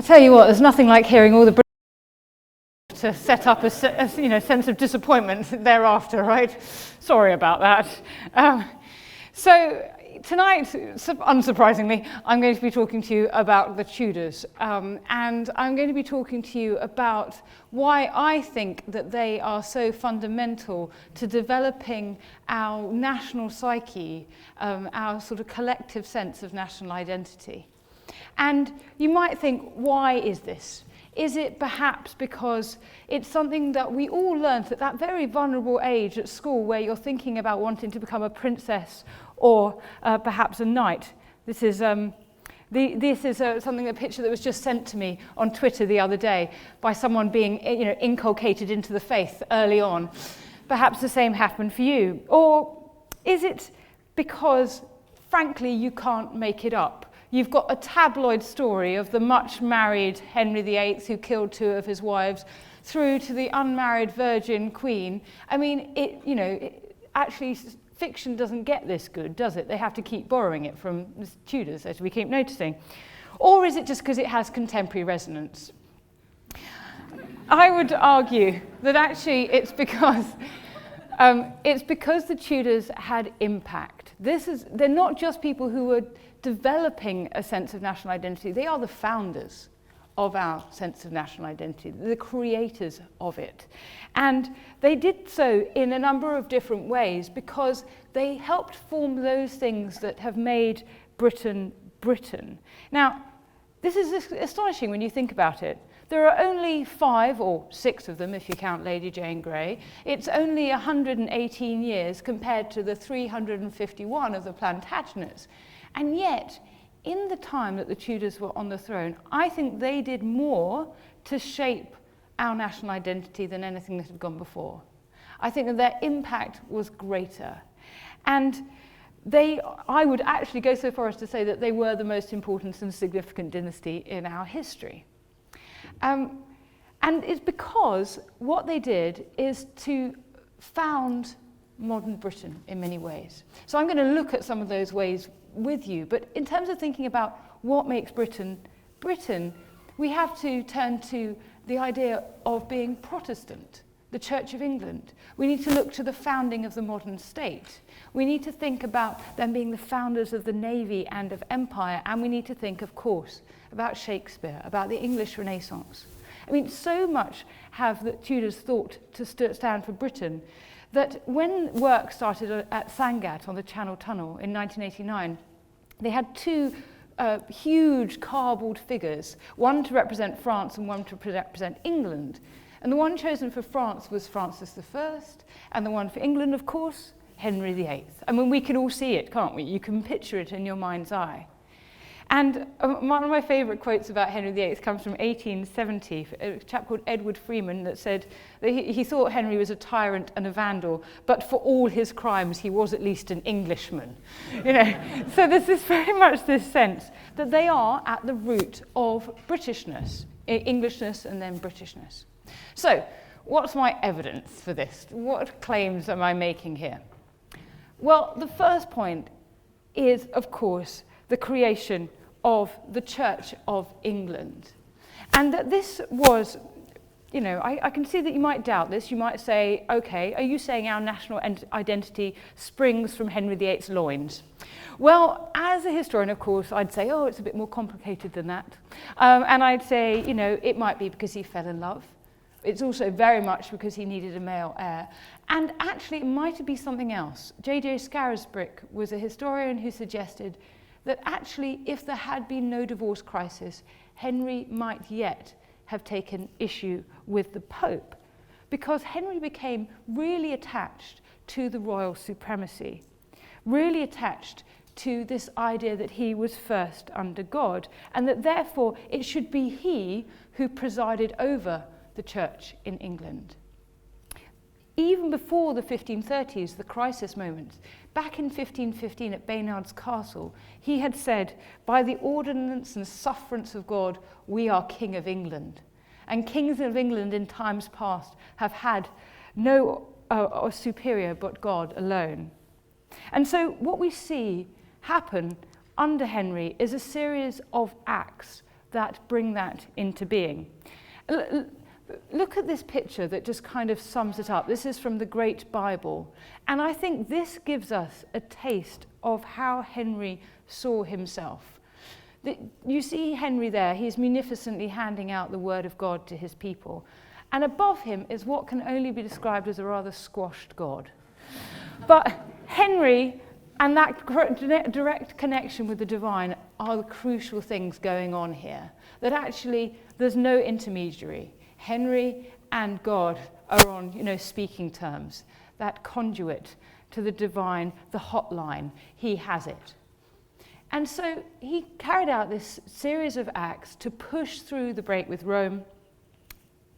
tell you what, there's nothing like hearing all the British to set up a sense of disappointment thereafter, right? Sorry about that. So tonight, unsurprisingly, I'm going to be talking to you about the Tudors, and I'm going to be talking to you about why I think that they are so fundamental to developing our national psyche, our sort of collective sense of national identity. And you might think, why is this? Is it perhaps because it's something that we all learned at that very vulnerable age at school, where you're thinking about wanting to become a princess or perhaps a knight? This is something, a picture that was just sent to me on Twitter the other day by someone being inculcated into the faith early on. Perhaps the same happened for you. Or is it because, frankly, you can't make it up? You've got a tabloid story of the much-married Henry VIII who killed 2 of his wives, through to the unmarried virgin queen. I mean, actually, fiction doesn't get this good, does it? They have to keep borrowing it from the Tudors, as we keep noticing. Or is it just because it has contemporary resonance? I would argue that actually it's because the Tudors had impact. They're not just people who were developing a sense of national identity, they are the founders of our sense of national identity, the creators of it. And they did so in a number of different ways because they helped form those things that have made Britain, Britain. Now, this is astonishing when you think about it. There are only 5 or 6 of them, if you count Lady Jane Grey. It's only 118 years compared to the 351 of the Plantagenets. And yet, in the time that the Tudors were on the throne, I think they did more to shape our national identity than anything that had gone before. I think that their impact was greater. And I would actually go so far as to say that they were the most important and significant dynasty in our history. And it's because what they did is to found modern Britain in many ways. So I'm going to look at some of those ways with you, but in terms of thinking about what makes Britain, Britain, we have to turn to the idea of being Protestant, the Church of England. We need to look to the founding of the modern state. We need to think about them being the founders of the Navy and of empire, and we need to think, of course, about Shakespeare, about the English Renaissance. I mean, so much have the Tudors thought to stand for Britain that when work started at Sangat on the Channel Tunnel in 1989, they had 2 huge cardboard figures, one to represent France and one to represent England. And the one chosen for France was Francis I, and the one for England, of course, Henry VIII. I mean, we can all see it, can't we? You can picture it in your mind's eye. And one of my favourite quotes about Henry VIII comes from 1870, a chap called Edward Freeman that said that he thought Henry was a tyrant and a vandal, but for all his crimes he was at least an Englishman. So there's very much this sense that they are at the root of Britishness, Englishness and then Britishness. So what's my evidence for this? What claims am I making here? Well, the first point is, of course, the creation of the Church of England. And that this was, I can see that you might doubt this. You might say, okay, are you saying our national identity springs from Henry VIII's loins? Well, as a historian, of course, I'd say, it's a bit more complicated than that. And I'd say, it might be because he fell in love. It's also very much because he needed a male heir. And actually, it might be something else. J.J. Scarisbrick was a historian who suggested that actually, if there had been no divorce crisis, Henry might yet have taken issue with the Pope, because Henry became really attached to the royal supremacy, really attached to this idea that he was first under God, and that therefore it should be he who presided over the church in England. Even before the 1530s, the crisis moments, back in 1515 at Baynard's Castle, he had said, by the ordinance and sufferance of God, we are King of England. And kings of England in times past have had no superior but God alone. And so what we see happen under Henry is a series of acts that bring that into being. Look at this picture that just kind of sums it up. This is from the Great Bible. And I think this gives us a taste of how Henry saw himself. You see Henry there, he's munificently handing out the word of God to his people. And above him is what can only be described as a rather squashed God. But Henry and that direct connection with the divine are the crucial things going on here. That actually there's no intermediary. Henry and God are on, speaking terms. That conduit to the divine, the hotline, he has it. And so he carried out this series of acts to push through the break with Rome.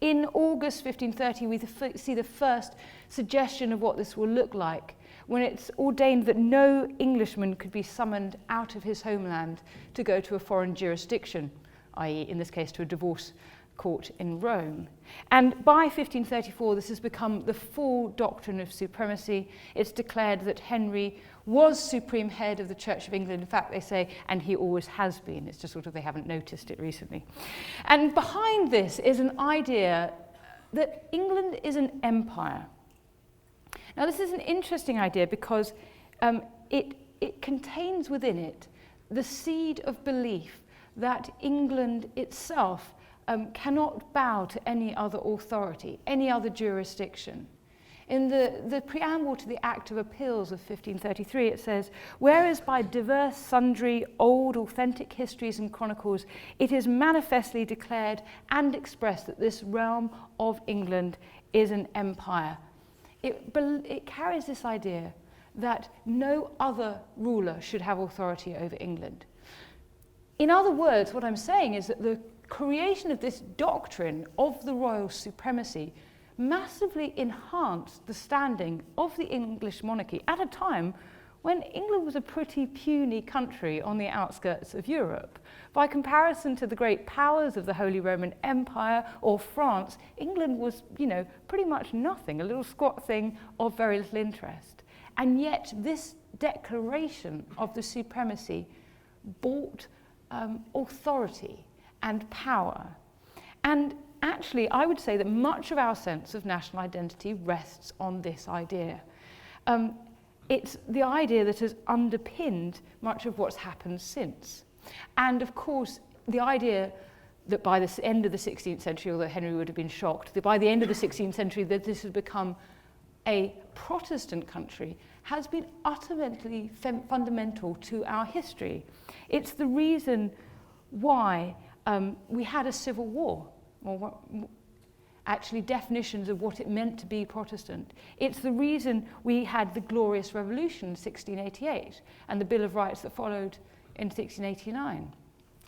In August 1530, we see the first suggestion of what this will look like when it's ordained that no Englishman could be summoned out of his homeland to go to a foreign jurisdiction, i.e., in this case, to a divorce court in Rome. And by 1534, this has become the full doctrine of supremacy. It's declared that Henry was supreme head of the Church of England. In fact, they say, and he always has been. It's just sort of they haven't noticed it recently. And behind this is an idea that England is an empire. Now, this is an interesting idea because it contains within it the seed of belief that England itself cannot bow to any other authority, any other jurisdiction. In the preamble to the Act of Appeals of 1533, it says, "Whereas by diverse, sundry, old, authentic histories and chronicles, it is manifestly declared and expressed that this realm of England is an empire." It carries this idea that no other ruler should have authority over England. In other words, what I'm saying is that the creation of this doctrine of the royal supremacy massively enhanced the standing of the English monarchy at a time when England was a pretty puny country on the outskirts of Europe. By comparison to the great powers of the Holy Roman Empire or France, England was, pretty much nothing, a little squat thing of very little interest. And yet this declaration of the supremacy brought authority and power. And actually, I would say that much of our sense of national identity rests on this idea. It's the idea that has underpinned much of what's happened since. And of course, the idea that by the end of the 16th century, although Henry would have been shocked, that by the end of the 16th century that this had become a Protestant country has been utterly fundamental to our history. It's the reason why we had a civil war, or actually definitions of what it meant to be Protestant. It's the reason we had the Glorious Revolution in 1688 and the Bill of Rights that followed in 1689.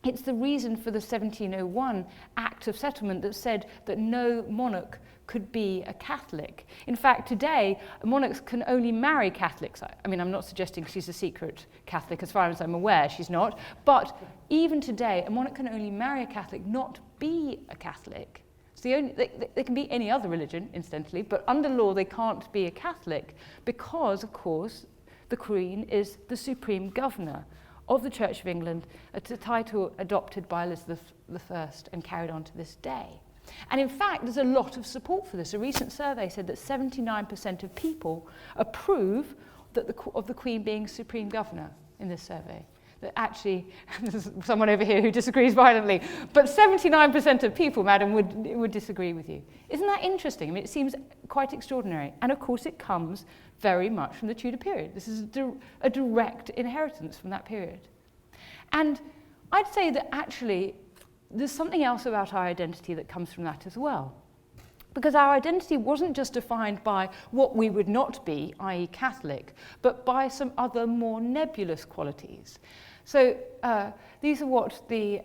It's the reason for the 1701 Act of Settlement that said that no monarch could be a Catholic. In fact, today, monarchs can only marry Catholics. I mean, I'm not suggesting she's a secret Catholic, as far as I'm aware, she's not. But even today, a monarch can only marry a Catholic, not be a Catholic. They can be any other religion, incidentally, but under law they can't be a Catholic because, of course, the Queen is the supreme governor of the Church of England, a title adopted by Elizabeth I and carried on to this day. And in fact, there's a lot of support for this. A recent survey said that 79% of people approve of the Queen being supreme governor in this survey. That actually, there's someone over here who disagrees violently, but 79% of people, madam, would disagree with you. Isn't that interesting? I mean, it seems quite extraordinary. And of course, it comes very much from the Tudor period. This is a direct inheritance from that period. And I'd say that actually, there's something else about our identity that comes from that as well. Because our identity wasn't just defined by what we would not be, i.e. Catholic, but by some other more nebulous qualities. So these are what the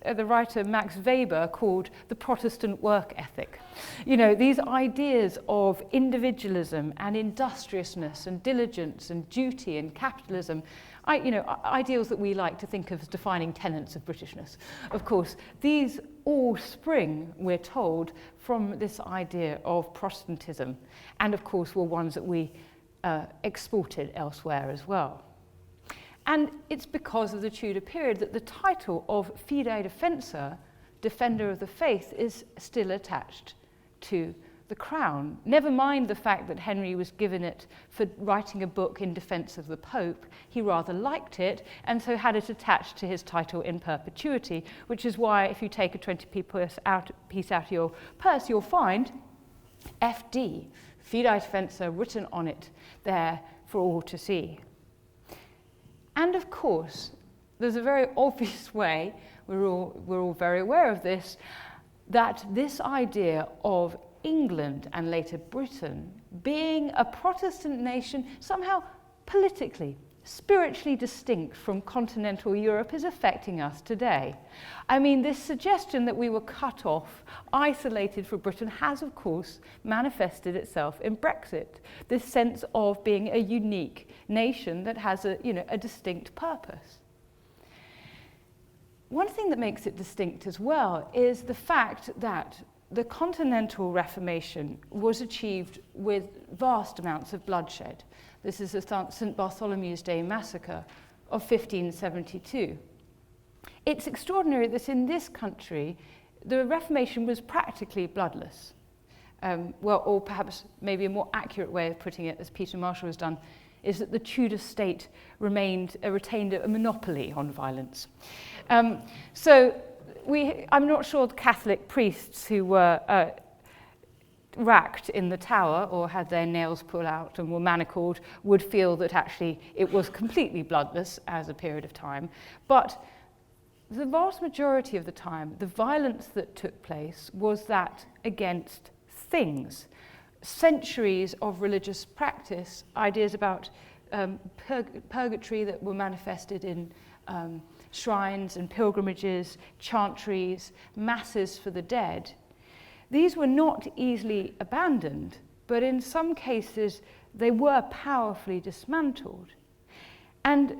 writer Max Weber called the Protestant work ethic. These ideas of individualism and industriousness and diligence and duty and capitalism, ideals that we like to think of as defining tenets of Britishness. Of course, these all spring, we're told, from this idea of Protestantism, and of course were ones that we exported elsewhere as well. And it's because of the Tudor period that the title of fidei defensor, defender of the faith, is still attached to the crown. Never mind the fact that Henry was given it for writing a book in defense of the Pope. He rather liked it and so had it attached to his title in perpetuity, which is why if you take a 20p piece out of your purse, you'll find FD, fidei defensor, written on it there for all to see. And of course, there's a very obvious way, we're all very aware of this, that this idea of England and later Britain being a Protestant nation somehow politically, spiritually distinct from continental Europe is affecting us today. I mean, this suggestion that we were cut off, isolated from Britain has of course manifested itself in Brexit, this sense of being a unique nation that has a distinct purpose. One thing that makes it distinct as well is the fact that the Continental Reformation was achieved with vast amounts of bloodshed. This is the St. Bartholomew's Day massacre of 1572. It's extraordinary that in this country, the Reformation was practically bloodless. Or perhaps maybe a more accurate way of putting it, as Peter Marshall has done, is that the Tudor state retained a monopoly on violence. I'm not sure the Catholic priests who were racked in the tower or had their nails pulled out and were manacled would feel that actually it was completely bloodless as a period of time. But the vast majority of the time, the violence that took place was that against things. Centuries of religious practice, ideas about purgatory that were manifested in shrines and pilgrimages, chantries, masses for the dead. These were not easily abandoned, but in some cases they were powerfully dismantled. And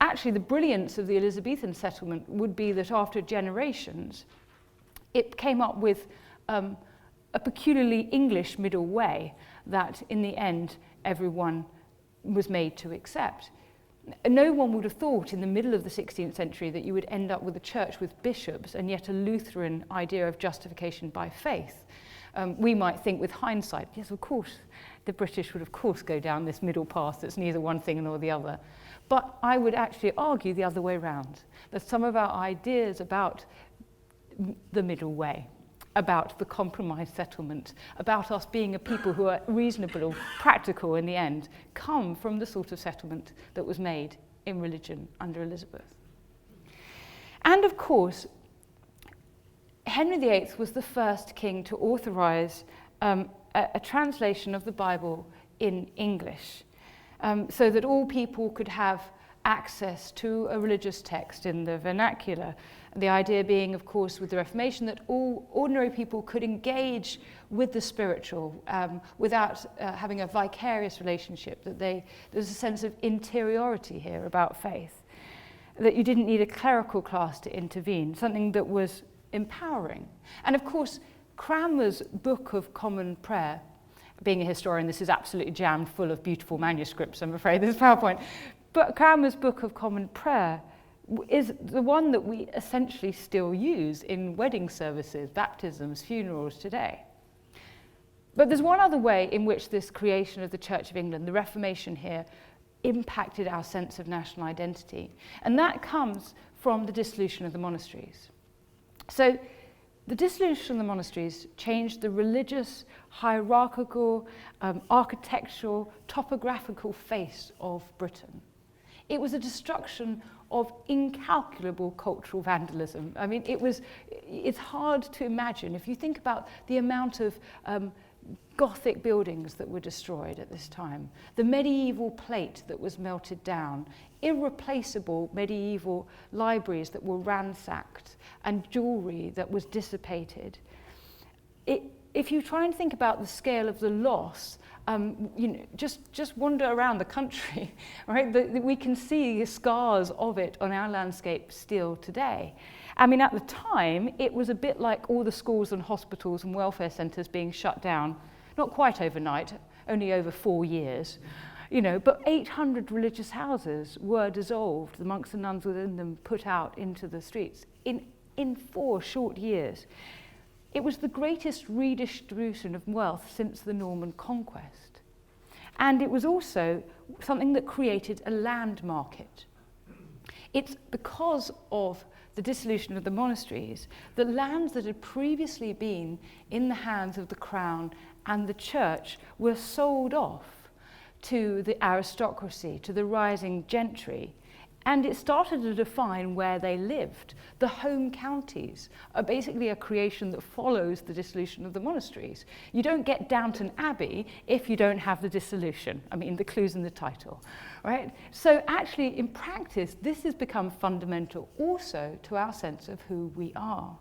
actually the brilliance of the Elizabethan settlement would be that after generations, it came up with a peculiarly English middle way that in the end everyone was made to accept. No one would have thought in the middle of the 16th century that you would end up with a church with bishops and yet a Lutheran idea of justification by faith. We might think with hindsight, yes, of course, the British would of course go down this middle path that's neither one thing nor the other. But I would actually argue the other way around, that some of our ideas about the middle way, about the compromise settlement, about us being a people who are reasonable or practical in the end, come from the sort of settlement that was made in religion under Elizabeth. And of course, Henry VIII was the first king to authorize a translation of the Bible in English, so that all people could have access to a religious text in the vernacular. The idea being, of course, with the Reformation, that all ordinary people could engage with the spiritual without having a vicarious relationship, that there's a sense of interiority here about faith, that you didn't need a clerical class to intervene, something that was empowering. And of course, Cranmer's Book of Common Prayer, being a historian, this is absolutely jammed full of beautiful manuscripts, I'm afraid, this PowerPoint, but Cranmer's Book of Common Prayer is the one that we essentially still use in wedding services, baptisms, funerals today. But there's one other way in which this creation of the Church of England, the Reformation here, impacted our sense of national identity. And that comes from the dissolution of the monasteries. So the dissolution of the monasteries changed the religious, hierarchical, architectural, topographical face of Britain. It was a destruction of incalculable cultural vandalism. I mean, it's hard to imagine. If you think about the amount of Gothic buildings that were destroyed at this time, the medieval plate that was melted down, irreplaceable medieval libraries that were ransacked, and jewelry that was dissipated. If you try and think about the scale of the loss, just wander around the country, right? We can see the scars of it on our landscape still today. I mean, at the time, it was a bit like all the schools and hospitals and welfare centres being shut down, not quite overnight, only over 4 years. But 800 religious houses were dissolved, the monks and nuns within them put out into the streets in 4 short years. It was the greatest redistribution of wealth since the Norman conquest. And it was also something that created a land market. It's because of the dissolution of the monasteries that lands that had previously been in the hands of the crown and the church were sold off to the aristocracy, to the rising gentry, and it started to define where they lived. The home counties are basically a creation that follows the dissolution of the monasteries. You don't get Downton Abbey if you don't have the dissolution. I mean, the clue's in the title, right? So actually, in practice, this has become fundamental also to our sense of who we are.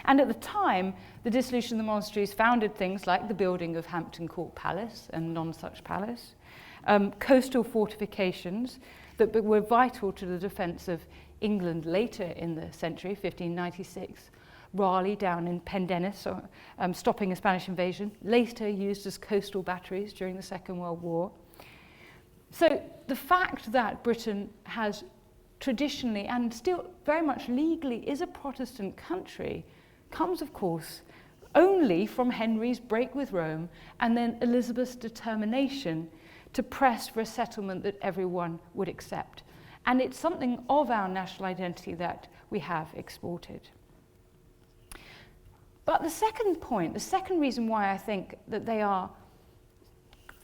And at the time, the dissolution of the monasteries founded things like the building of Hampton Court Palace and Nonsuch Palace, coastal fortifications that were vital to the defence of England later in the century, 1596. Raleigh down in Pendennis, stopping a Spanish invasion, later used as coastal batteries during the Second World War. So the fact that Britain has traditionally and still very much legally is a Protestant country comes, of course, only from Henry's break with Rome and then Elizabeth's determination to press for a settlement that everyone would accept. And it's something of our national identity that we have exported. But the second point, the second reason why I think that they are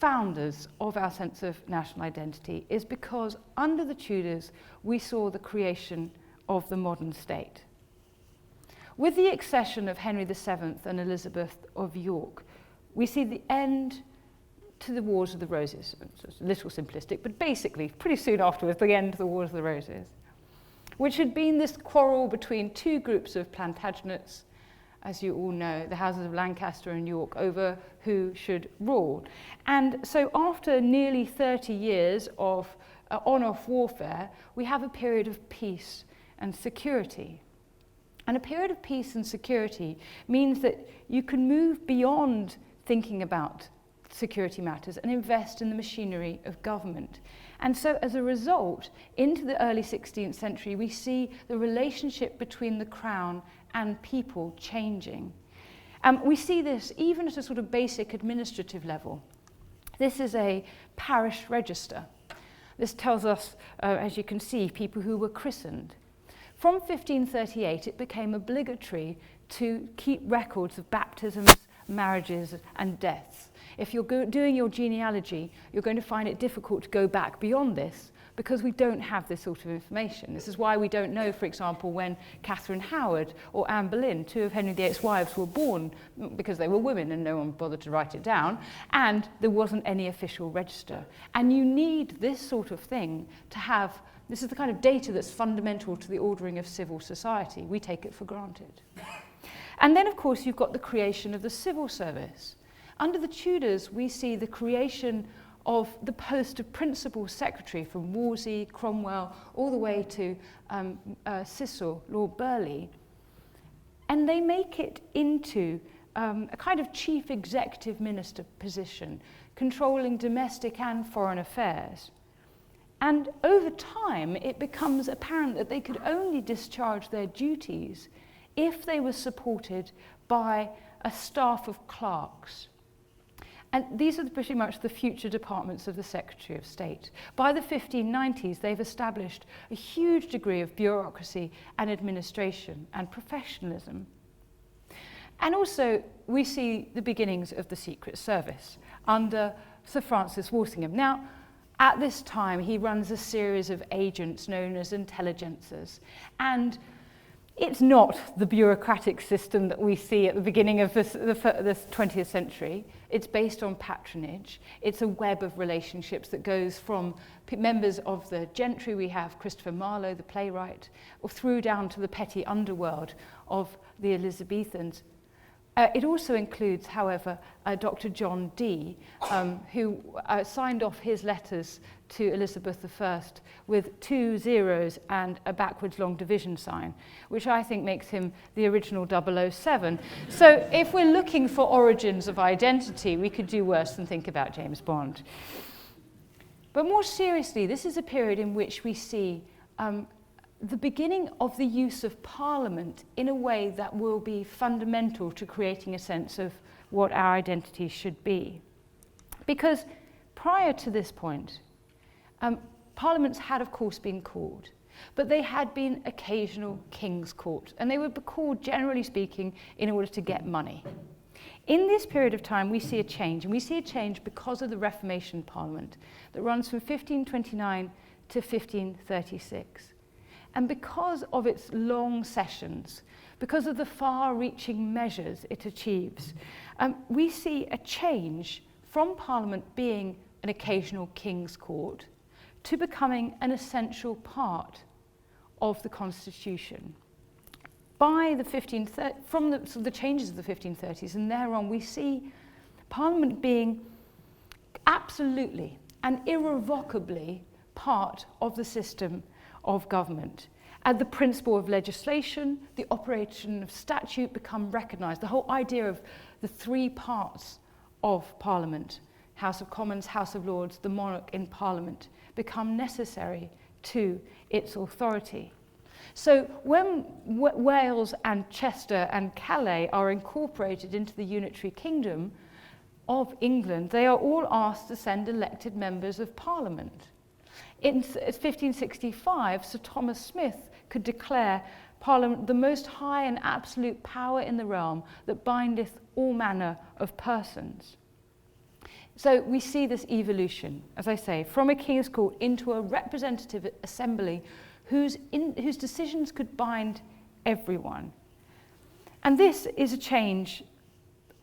founders of our sense of national identity is because under the Tudors, we saw the creation of the modern state. With the accession of Henry VII and Elizabeth of York, we see the end to the Wars of the Roses. It's a little simplistic, but basically, pretty soon afterwards, the end of the Wars of the Roses, which had been this quarrel between 2 groups of Plantagenets, as you all know, the houses of Lancaster and York, over who should rule. And so after nearly 30 years of on-off warfare, we have a period of peace and security. And a period of peace and security means that you can move beyond thinking about security matters and invest in the machinery of government. And so as a result, into the early 16th century, we see the relationship between the crown and people changing. We see this even at a sort of basic administrative level. This is a parish register. This tells us, as you can see, people who were christened. From 1538, it became obligatory to keep records of baptisms, marriages, and deaths. If you're doing your genealogy, you're going to find it difficult to go back beyond this because we don't have this sort of information. This is why we don't know, for example, when Catherine Howard or Anne Boleyn, 2 of Henry VIII's wives, were born, because they were women and no one bothered to write it down, and there wasn't any official register. And you need this sort of thing to have. This is the kind of data that's fundamental to the ordering of civil society. We take it for granted. And then, of course, you've got the creation of the civil service. Under the Tudors, we see the creation of the post of principal secretary from Wolsey, Cromwell, all the way to Cecil, Lord Burleigh. And they make it into a kind of chief executive minister position, controlling domestic and foreign affairs. And over time, it becomes apparent that they could only discharge their duties if they were supported by a staff of clerks. And these are pretty much the future departments of the Secretary of State. By the 1590s, they've established a huge degree of bureaucracy and administration and professionalism. And also, we see the beginnings of the Secret Service under Sir Francis Walsingham. Now, at this time, he runs a series of agents known as intelligencers. And it's not the bureaucratic system that we see at the beginning of this 20th century. It's based on patronage. It's a web of relationships that goes from members of the gentry. We have Christopher Marlowe, the playwright, or through down to the petty underworld of the Elizabethans. It also includes, however, Dr. John Dee, who signed off his letters to Elizabeth I with 2 zeros and a backwards long division sign, which I think makes him the original 007. So if we're looking for origins of identity, we could do worse than think about James Bond. But more seriously, this is a period in which we see the beginning of the use of Parliament in a way that will be fundamental to creating a sense of what our identity should be. Because prior to this point, Parliaments had of course been called, but they had been occasional king's courts, and they would be called, generally speaking, in order to get money. In this period of time, we see a change, and we see a change because of the Reformation Parliament that runs from 1529 to 1536. And because of its long sessions, because of the far-reaching measures it achieves, we see a change from Parliament being an occasional king's court to becoming an essential part of the Constitution. By the from the changes of the 1530s and thereon, we see Parliament being absolutely and irrevocably part of the system of government. And the principle of legislation, the operation of statute become recognised. The whole idea of the three parts of Parliament, House of Commons, House of Lords, the monarch in Parliament, become necessary to its authority. So when Wales and Chester and Calais are incorporated into the unitary kingdom of England, they are all asked to send elected members of Parliament. In 1565, Sir Thomas Smith could declare Parliament the most high and absolute power in the realm that bindeth all manner of persons. So we see this evolution, as I say, from a king's court into a representative assembly whose decisions could bind everyone. And this is a change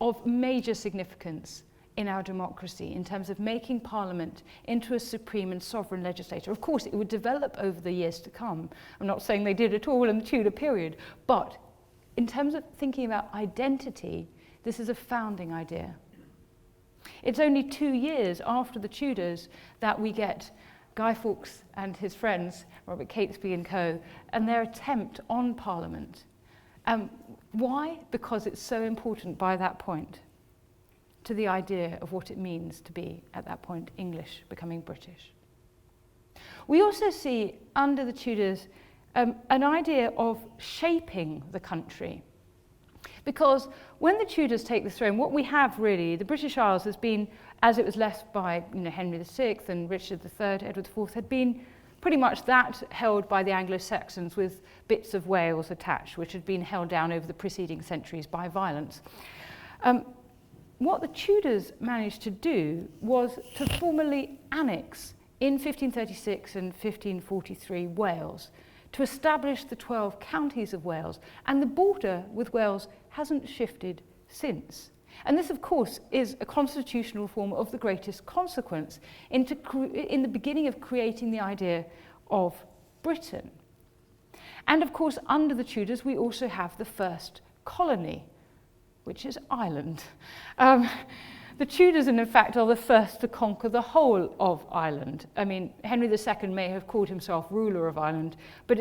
of major significance in our democracy in terms of making Parliament into a supreme and sovereign legislator. Of course, it would develop over the years to come. I'm not saying they did at all in the Tudor period, but in terms of thinking about identity, this is a founding idea. It's only 2 years after the Tudors that we get Guy Fawkes and his friends, Robert Catesby and co., and their attempt on Parliament. Why? Because it's so important by that point to the idea of what it means to be, at that point, English becoming British. We also see, under the Tudors, an idea of shaping the country. Because when the Tudors take the throne, what we have really, the British Isles has been, as it was left by Henry VI and Richard III, Edward IV, had been pretty much that held by the Anglo-Saxons with bits of Wales attached, which had been held down over the preceding centuries by violence. What the Tudors managed to do was to formally annex in 1536 and 1543 Wales, to establish the 12 counties of Wales, and the border with Wales hasn't shifted since. And this, of course, is a constitutional reform of the greatest consequence in the beginning of creating the idea of Britain. And, of course, under the Tudors, we also have the first colony, which is Ireland. The Tudors, in fact, are the first to conquer the whole of Ireland. I mean, Henry II may have called himself ruler of Ireland, but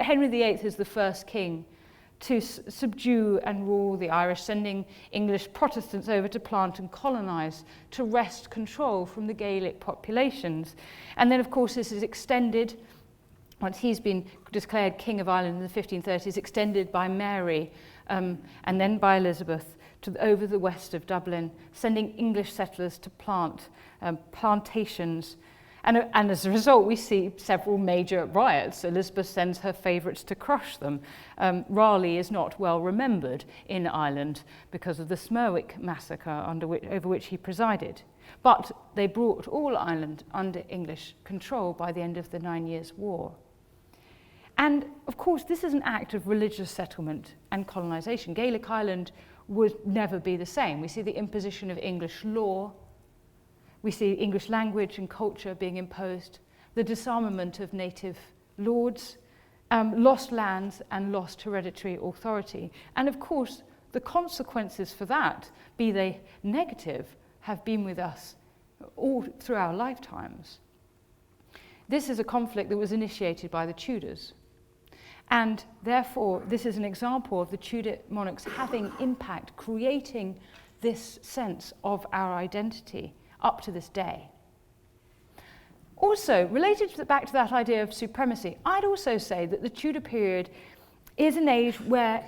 Henry VIII is the first king to subdue and rule the Irish, sending English Protestants over to plant and colonise, to wrest control from the Gaelic populations. And then, of course, this is extended, once he's been declared King of Ireland in the 1530s, extended by Mary and then by Elizabeth over the west of Dublin, sending English settlers to plant plantations. And as a result, we see several major riots. Elizabeth sends her favourites to crush them. Raleigh is not well remembered in Ireland because of the Smerwick massacre over which he presided. But they brought all Ireland under English control by the end of the 9 Years' War. And, of course, this is an act of religious settlement and colonisation. Gaelic Island would never be the same. We see the imposition of English law. We see English language and culture being imposed, the disarmament of native lords, lost lands and lost hereditary authority. And, of course, the consequences for that, be they negative, have been with us all through our lifetimes. This is a conflict that was initiated by the Tudors. And therefore, this is an example of the Tudor monarchs having impact, creating this sense of our identity up to this day. also, related back to that idea of supremacy, I'd also say that the Tudor period is an age where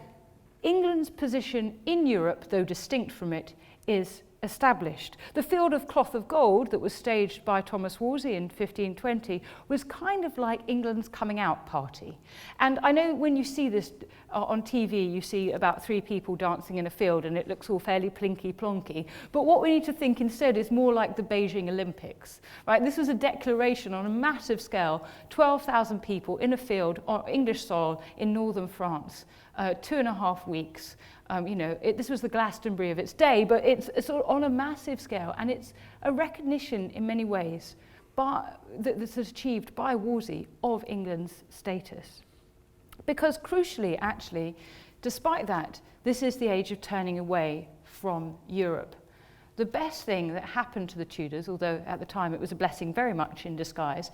England's position in Europe, though distinct from it, is established. The Field of Cloth of Gold that was staged by Thomas Wolsey in 1520 was kind of like England's coming out party. And I know when you see this on TV, you see about 3 people dancing in a field and it looks all fairly plinky-plonky. But what we need to think instead is more like the Beijing Olympics, right? This was a declaration on a massive scale, 12,000 people in a field on English soil in northern France, 2.5 weeks. This was the Glastonbury of its day, but it's sort of on a massive scale, and it's a recognition in many ways that's achieved by Wolsey of England's status. Because crucially, actually, despite that, this is the age of turning away from Europe. The best thing that happened to the Tudors, although at the time it was a blessing very much in disguise,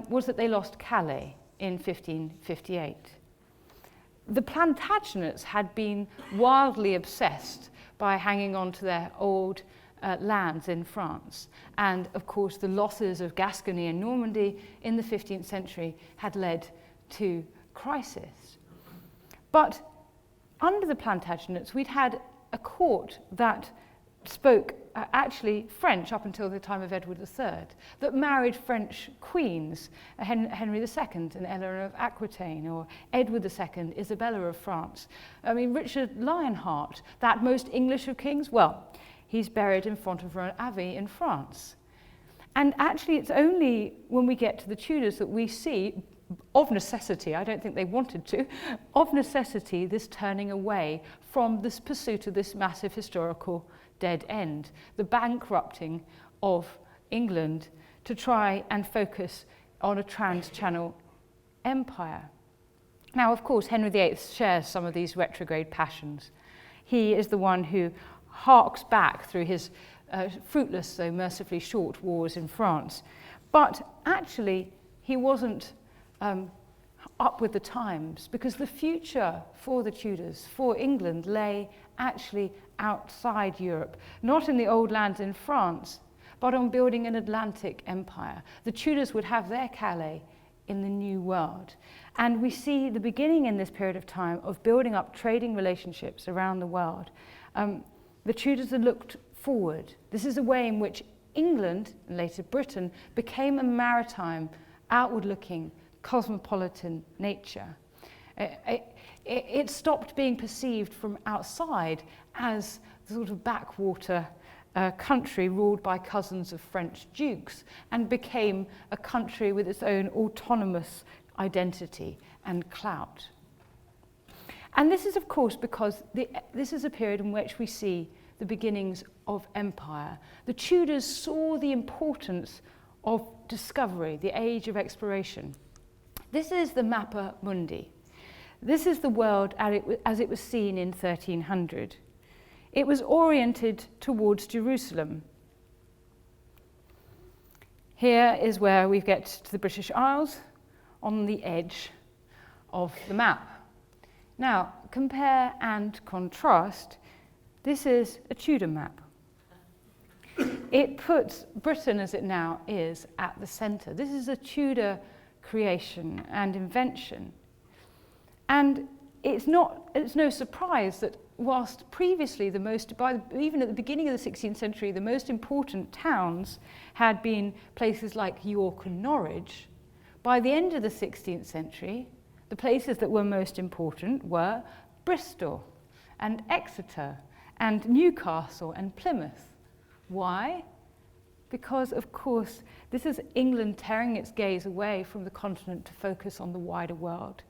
was that they lost Calais in 1558. The Plantagenets had been wildly obsessed by hanging on to their old lands in France. And of course, the losses of Gascony and Normandy in the 15th century had led to crisis. But under the Plantagenets, we'd had a court that spoke actually French up until the time of Edward III, that married French queens, Henry II and Eleanor of Aquitaine, or Edward II, Isabella of France. I mean, Richard Lionheart, that most English of kings, well, he's buried in Fontevraud Abbey in France. And actually, it's only when we get to the Tudors that we see, of necessity, I don't think they wanted to, of necessity, this turning away from this pursuit of this massive historical dead end, the bankrupting of England to try and focus on a trans-channel empire. Now, of course, Henry VIII shares some of these retrograde passions. He is the one who harks back through his fruitless, though mercifully short, wars in France. But actually, he wasn't up with the times, because the future for the Tudors, for England, lay actually outside Europe, not in the old lands in France, but on building an Atlantic empire. The Tudors would have their Calais in the New World. And we see the beginning in this period of time of building up trading relationships around the world. The Tudors had looked forward. This is a way in which England, and later Britain, became a maritime, outward-looking, cosmopolitan nature. It stopped being perceived from outside as the sort of backwater country ruled by cousins of French dukes, and became a country with its own autonomous identity and clout. And this is, of course, because this is a period in which we see the beginnings of empire. The Tudors saw the importance of discovery, the age of exploration. This is the Mappa Mundi. This is the world as it was seen in 1300. It was oriented towards Jerusalem. Here is where we get to the British Isles, on the edge of the map. Now, compare and contrast. This is a Tudor map. It puts Britain, as it now is, at the centre. This is a Tudor creation and invention. And it's no surprise that whilst previously even at the beginning of the 16th century, the most important towns had been places like York and Norwich, by the end of the 16th century, the places that were most important were Bristol and Exeter and Newcastle and Plymouth. Why? Because, of course, this is England tearing its gaze away from the continent to focus on the wider world.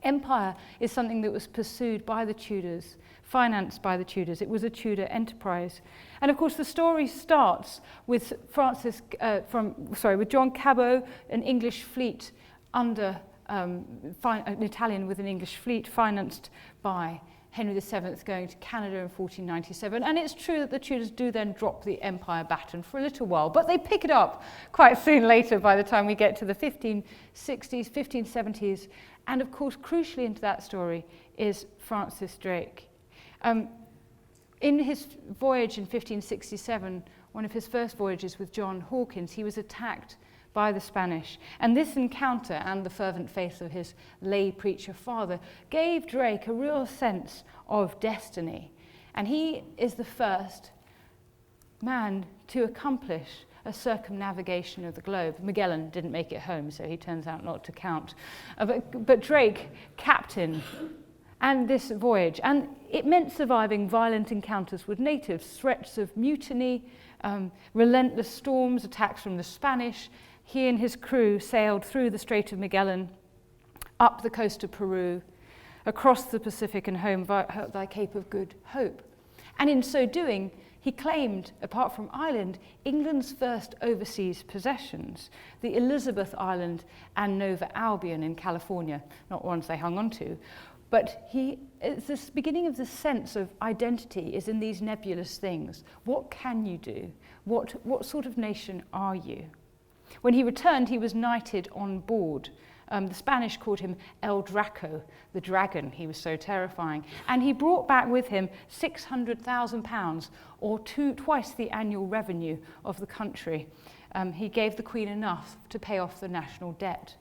Empire is something that was pursued by the Tudors, financed by the Tudors. It was a Tudor enterprise. And of course, the story starts with with John Cabot, an English fleet under an Italian with an English fleet financed by Henry VII going to Canada in 1497. And it's true that the Tudors do then drop the empire baton for a little while, but they pick it up quite soon later by the time we get to the 1560s, 1570s. And of course, crucially into that story is Francis Drake. In his voyage in 1567, one of his first voyages with John Hawkins, he was attacked by the Spanish. And this encounter and the fervent faith of his lay preacher father gave Drake a real sense of destiny. And he is the first man to accomplish a circumnavigation of the globe. Magellan didn't make it home, so he turns out not to count. But Drake, captain, and this voyage. And it meant surviving violent encounters with natives, threats of mutiny, relentless storms, attacks from the Spanish. He and his crew sailed through the Strait of Magellan, up the coast of Peru, across the Pacific and home by Cape of Good Hope. And in so doing, he claimed, apart from Ireland, England's first overseas possessions, the Elizabeth Island and Nova Albion in California, not ones they hung on to. But it's this beginning of the sense of identity is in these nebulous things. What can you do? What sort of nation are you? When he returned, he was knighted on board. The Spanish called him El Draco, the dragon. He was so terrifying. And he brought back with him £600,000, or twice the annual revenue of the country. He gave the Queen enough to pay off the national debt.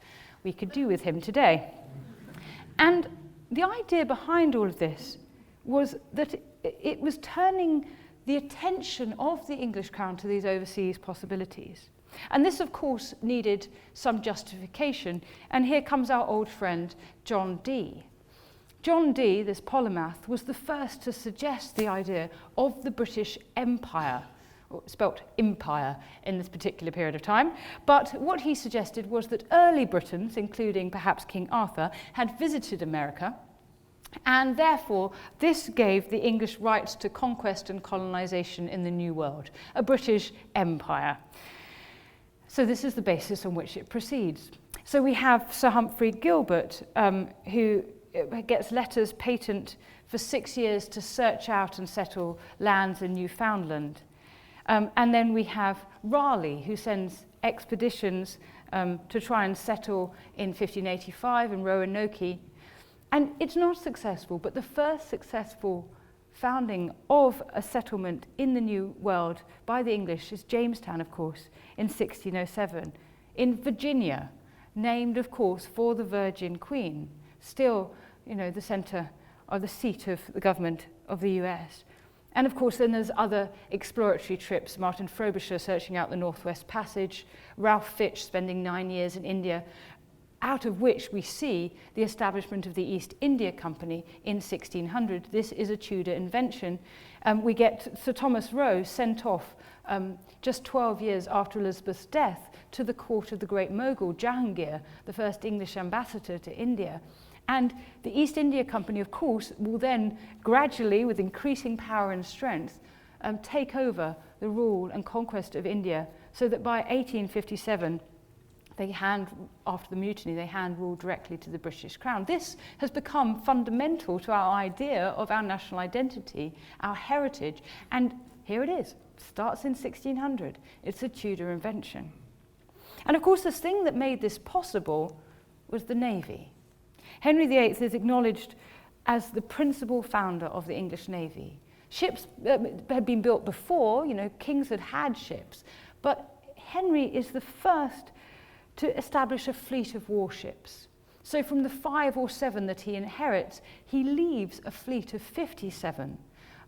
We could do with him today. And the idea behind all of this was that it was turning the attention of the English crown to these overseas possibilities. And this, of course, needed some justification. And here comes our old friend, John Dee. John Dee, this polymath, was the first to suggest the idea of the British Empire, spelt empire in this particular period of time. But what he suggested was that early Britons, including perhaps King Arthur, had visited America, and therefore this gave the English rights to conquest and colonization in the New World, a British empire. So this is the basis on which it proceeds. So we have Sir Humphrey Gilbert, who gets letters patent for 6 years to search out and settle lands in Newfoundland. And then we have Raleigh, who sends expeditions to try and settle in 1585 in Roanoke. And it's not successful, but the first successful founding of a settlement in the New World by the English is Jamestown, of course, in 1607, in Virginia, named, of course, for the Virgin Queen, still, the center or the seat of the government of the US. And of course, then there's other exploratory trips, Martin Frobisher searching out the Northwest Passage, Ralph Fitch spending 9 years in India, out of which we see the establishment of the East India Company in 1600. This is a Tudor invention. We get Sir Thomas Roe sent off just 12 years after Elizabeth's death to the court of the great Mughal, Jahangir, the first English ambassador to India. And the East India Company, of course, will then gradually, with increasing power and strength, take over the rule and conquest of India, so that by 1857, after the mutiny, they hand rule directly to the British Crown. This has become fundamental to our idea of our national identity, our heritage, and here it is. It starts in 1600. It's a Tudor invention. And of course, the thing that made this possible was the Navy. Henry VIII is acknowledged as the principal founder of the English Navy. Ships had been built before, kings had had ships, but Henry is the first to establish a fleet of warships. So from the 5 or 7 that he inherits, he leaves a fleet of 57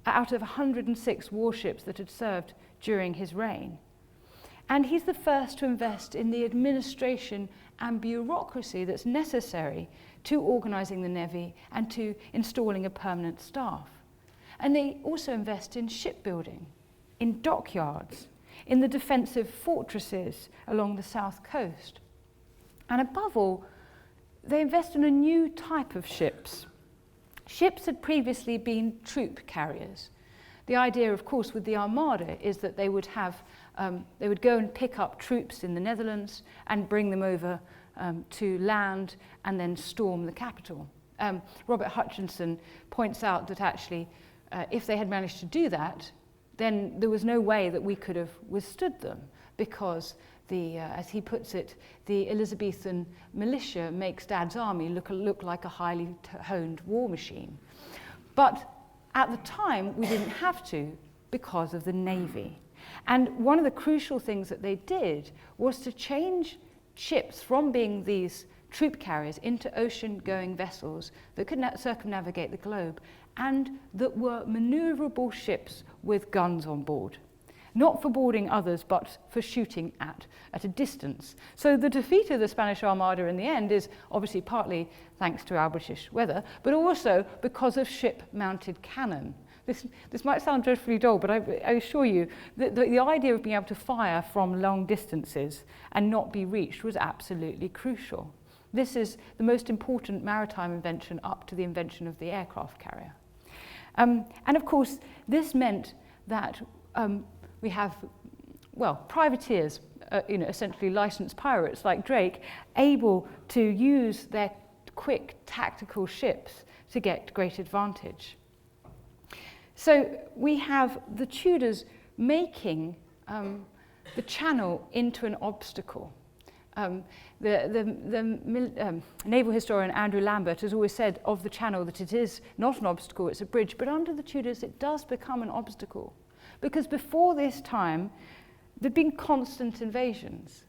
out of 106 warships that had served during his reign. And he's the first to invest in the administration and bureaucracy that's necessary to organising the Navy and to installing a permanent staff. And they also invest in shipbuilding, in dockyards, in the defensive fortresses along the south coast. And above all, they invest in a new type of ships. Ships had previously been troop carriers. The idea, of course, with the Armada is that they would go and pick up troops in the Netherlands and bring them over to land and then storm the capital. Robert Hutchinson points out that actually, if they had managed to do that, then there was no way that we could have withstood them, because as he puts it, the Elizabethan militia makes Dad's army look like a highly honed war machine. But at the time, we didn't have to, because of the Navy. And one of the crucial things that they did was to change ships from being these troop carriers into ocean-going vessels that could circumnavigate the globe and that were maneuverable ships with guns on board. Not for boarding others, but for shooting at a distance. So the defeat of the Spanish Armada in the end is obviously partly thanks to our British weather, but also because of ship-mounted cannon. This might sound dreadfully dull, but I assure you that the idea of being able to fire from long distances and not be reached was absolutely crucial. This is the most important maritime invention up to the invention of the aircraft carrier. And of course, this meant that we have, well, privateers, essentially licensed pirates like Drake, able to use their quick tactical ships to get great advantage. So we have the Tudors making the Channel into an obstacle. The naval historian Andrew Lambert has always said of the Channel that it is not an obstacle, it's a bridge, but under the Tudors it does become an obstacle. Because before this time, there'd been constant invasions.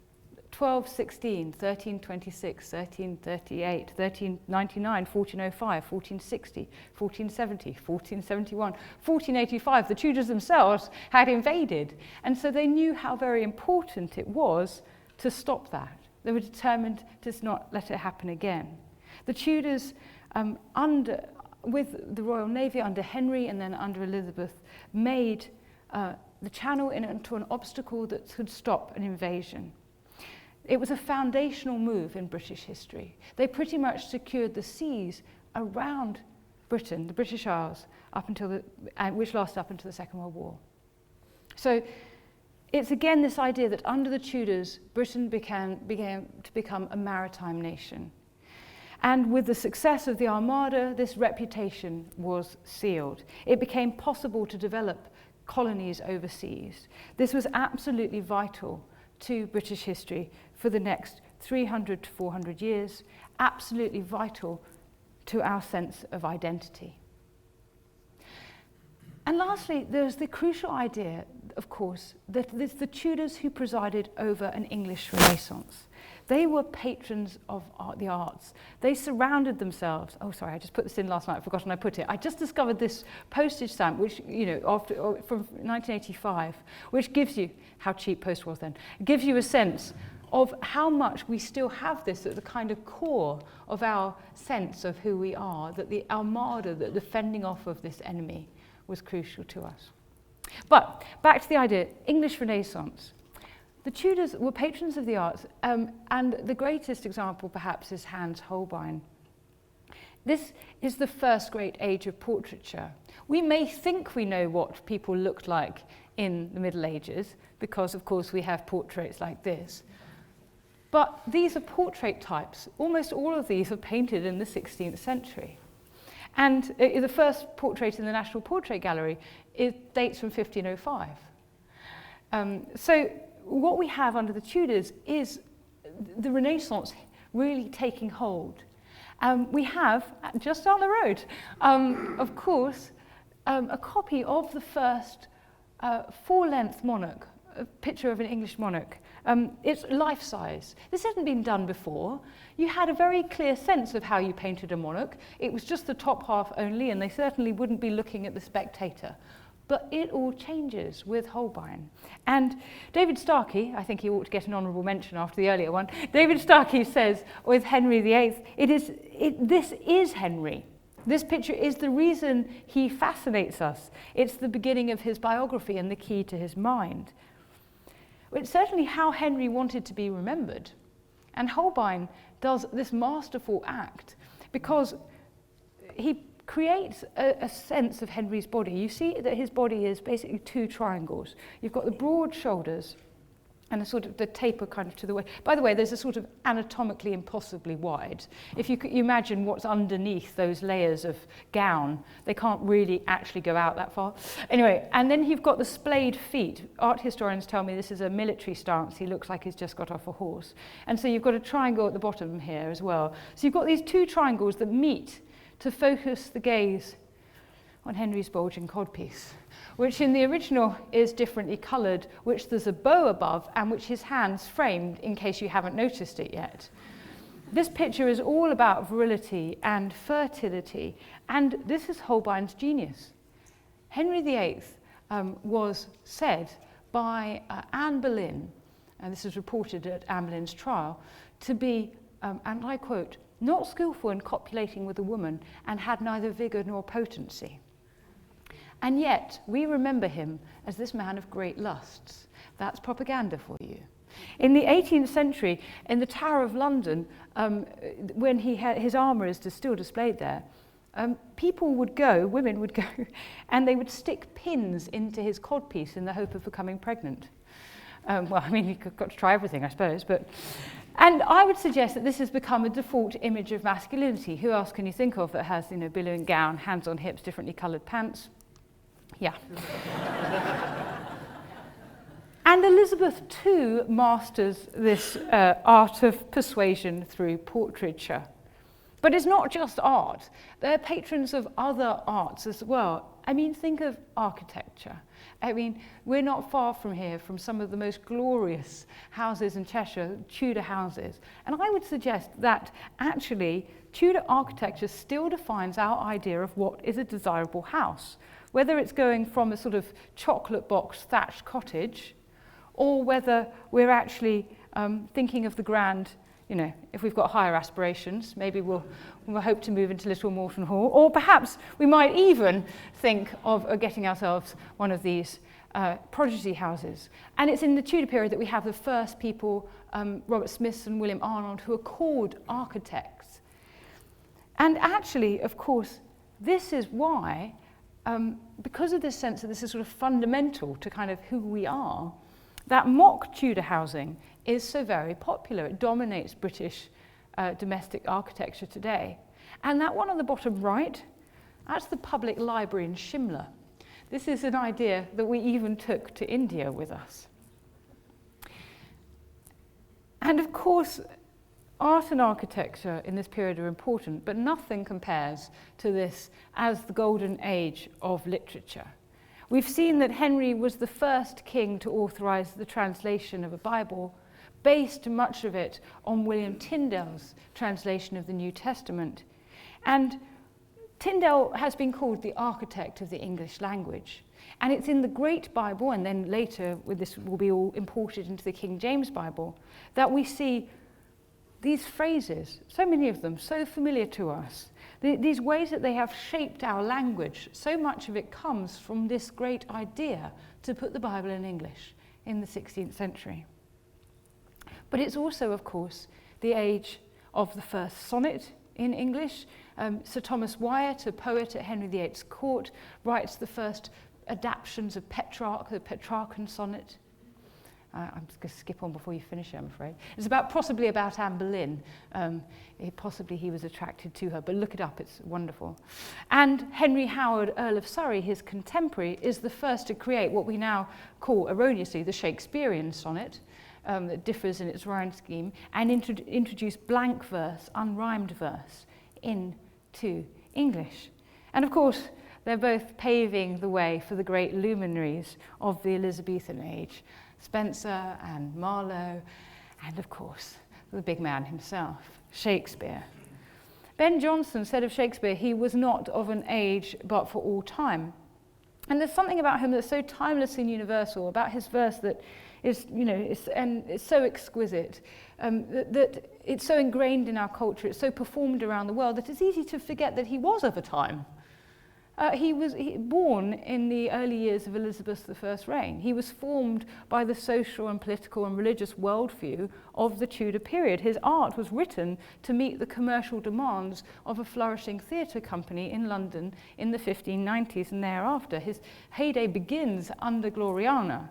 1216, 1326, 1338, 1399, 1405, 1460, 1470, 1471, 1485. The Tudors themselves had invaded. And so they knew how very important it was to stop that. They were determined to not let it happen again. The Tudors, with the Royal Navy under Henry and then under Elizabeth, made the Channel into an obstacle that could stop an invasion. It was a foundational move in British history. They pretty much secured the seas around Britain, the British Isles, which lasted up until the Second World War. So it's again this idea that under the Tudors, Britain began to become a maritime nation. And with the success of the Armada, this reputation was sealed. It became possible to develop colonies overseas. This was absolutely vital to British history for the next 300 to 400 years, absolutely vital to our sense of identity. And lastly, there's the crucial idea, of course, that it's the Tudors who presided over an English Renaissance. They were patrons of the arts. They surrounded themselves. Oh, sorry, I just put this in last night. I've forgotten I put it. I just discovered this postage stamp, which, from 1985, which gives you, how cheap post was then, it gives you a sense of how much we still have this at the kind of core of our sense of who we are, that the Armada, that the fending off of this enemy was crucial to us. But back to the idea, English Renaissance. The Tudors were patrons of the arts, and the greatest example perhaps is Hans Holbein. This is the first great age of portraiture. We may think we know what people looked like in the Middle Ages, because of course we have portraits like this. But these are portrait types. Almost all of these are painted in the 16th century. And the first portrait in the National Portrait Gallery dates from 1505. So what we have under the Tudors is the Renaissance really taking hold. We have, just down the road, of course, a copy of the first full-length monarch, a picture of an English monarch. It's life-size. This hadn't been done before. You had a very clear sense of how you painted a monarch. It was just the top half only, and they certainly wouldn't be looking at the spectator. But it all changes with Holbein. And David Starkey, I think he ought to get an honourable mention after the earlier one, David Starkey says with Henry VIII, this is Henry. This picture is the reason he fascinates us. It's the beginning of his biography and the key to his mind. It's certainly how Henry wanted to be remembered. And Holbein does this masterful act because he creates a sense of Henry's body. You see that his body is basically two triangles. You've got the broad shoulders and a sort of the taper kind of to the way. By the way, there's a sort of anatomically impossibly wide. If you imagine what's underneath those layers of gown, they can't really actually go out that far. Anyway, and then you've got the splayed feet. Art historians tell me this is a military stance. He looks like he's just got off a horse. And so you've got a triangle at the bottom here as well. So you've got these two triangles that meet to focus the gaze on Henry's bulging codpiece, which in the original is differently coloured, which there's a bow above, and which his hand's framed, in case you haven't noticed it yet. This picture is all about virility and fertility, and this is Holbein's genius. Henry VIII was said by Anne Boleyn, and this is reported at Anne Boleyn's trial, to be, and I quote, not skillful in copulating with a woman, and had neither vigour nor potency. And yet, we remember him as this man of great lusts. That's propaganda for you. In the 18th century, in the Tower of London, when his armour is still displayed there, people would go, women would go, and they would stick pins into his codpiece in the hope of becoming pregnant. Well, I mean, you've got to try everything, I suppose, but... And I would suggest that this has become a default image of masculinity. Who else can you think of that has, billowing gown, hands on hips, differently coloured pants? Yeah. And Elizabeth too masters this art of persuasion through portraiture. But it's not just art. They're patrons of other arts as well. I mean, think of architecture. I mean, we're not far from here from some of the most glorious houses in Cheshire, Tudor houses. And I would suggest that actually Tudor architecture still defines our idea of what is a desirable house. Whether it's going from a sort of chocolate box thatched cottage, or whether we're actually thinking of the grand, if we've got higher aspirations, maybe we'll hope to move into Little Morton Hall, or perhaps we might even think of getting ourselves one of these prodigy houses. And it's in the Tudor period that we have the first people, Robert Smith and William Arnold, who are called architects. And actually, of course, this is why, because of this sense that this is sort of fundamental to kind of who we are, that mock Tudor housing is so very popular. It dominates British domestic architecture today. And that one on the bottom right, that's the public library in Shimla. This is an idea that we even took to India with us. And of course, art and architecture in this period are important, but nothing compares to this as the golden age of literature. We've seen that Henry was the first king to authorise the translation of a Bible, based much of it on William Tyndale's translation of the New Testament. And Tyndale has been called the architect of the English language. And it's in the Great Bible, and then later this will be all imported into the King James Bible, that we see these phrases, so many of them, so familiar to us. These ways that they have shaped our language, so much of it comes from this great idea to put the Bible in English in the 16th century. But it's also, of course, the age of the first sonnet in English. Sir Thomas Wyatt, a poet at Henry VIII's court, writes the first adaptations of Petrarch, the Petrarchan sonnet. I'm just going to skip on before you finish it, I'm afraid. It's possibly about Anne Boleyn. Possibly he was attracted to her, but look it up, it's wonderful. And Henry Howard, Earl of Surrey, his contemporary, is the first to create what we now call erroneously the Shakespearean sonnet, that differs in its rhyme scheme, and introduce blank verse, unrhymed verse, into English. And of course, they're both paving the way for the great luminaries of the Elizabethan age, Spenser and Marlowe, and of course, the big man himself, Shakespeare. Ben Jonson said of Shakespeare, he was not of an age but for all time. And there's something about him that's so timeless and universal, about his verse that is, it's so exquisite, that it's so ingrained in our culture, it's so performed around the world that it's easy to forget that he was of a time. He was born in the early years of Elizabeth I's reign. He was formed by the social and political and religious worldview of the Tudor period. His art was written to meet the commercial demands of a flourishing theatre company in London in the 1590s and thereafter. His heyday begins under Gloriana.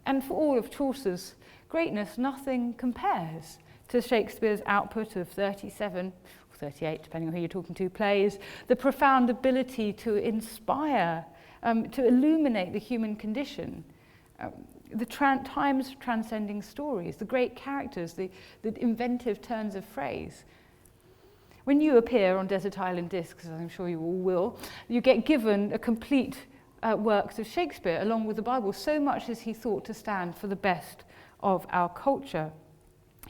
And for all of Chaucer's greatness, nothing compares to Shakespeare's output of 37 38, depending on who you're talking to, plays, the profound ability to inspire, to illuminate the human condition, the times transcending stories, the great characters, the inventive turns of phrase. When you appear on Desert Island Discs, as I'm sure you all will, you get given a complete works of Shakespeare along with the Bible, so much as he thought to stand for the best of our culture.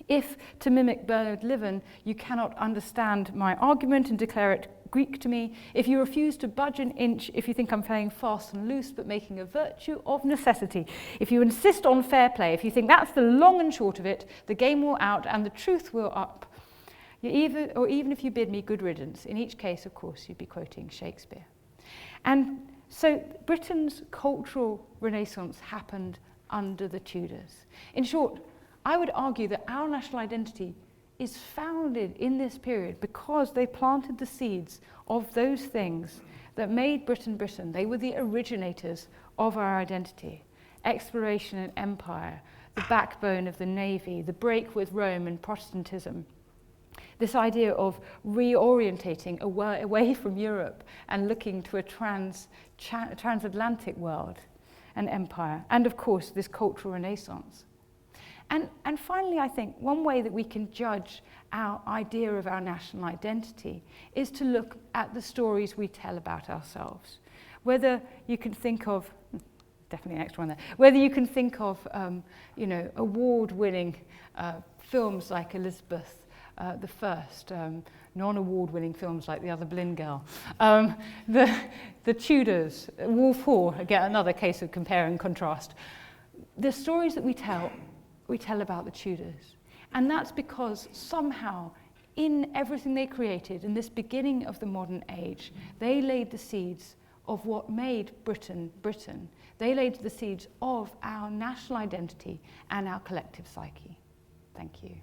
If, to mimic Bernard Livon, you cannot understand my argument and declare it Greek to me, if you refuse to budge an inch, if you think I'm playing fast and loose but making a virtue of necessity, if you insist on fair play, if you think that's the long and short of it, the game will out and the truth will up, even if you bid me good riddance, in each case, of course, you'd be quoting Shakespeare. And so Britain's cultural renaissance happened under the Tudors. In short, I would argue that our national identity is founded in this period because they planted the seeds of those things that made Britain Britain. They were the originators of our identity. Exploration and empire, the backbone of the navy, the break with Rome and Protestantism. This idea of reorientating away from Europe and looking to a transatlantic world and empire. And of course, this cultural renaissance. And finally, I think one way that we can judge our idea of our national identity is to look at the stories we tell about ourselves. Whether you can think of, definitely an extra one there, whether you can think of, award-winning films like Elizabeth I, non-award-winning films like The Other Blind Girl, the Tudors, Wolf Hall, again another case of compare and contrast. The stories that we tell about the Tudors. And that's because somehow in everything they created, in this beginning of the modern age, they laid the seeds of what made Britain Britain. They laid the seeds of our national identity and our collective psyche. Thank you.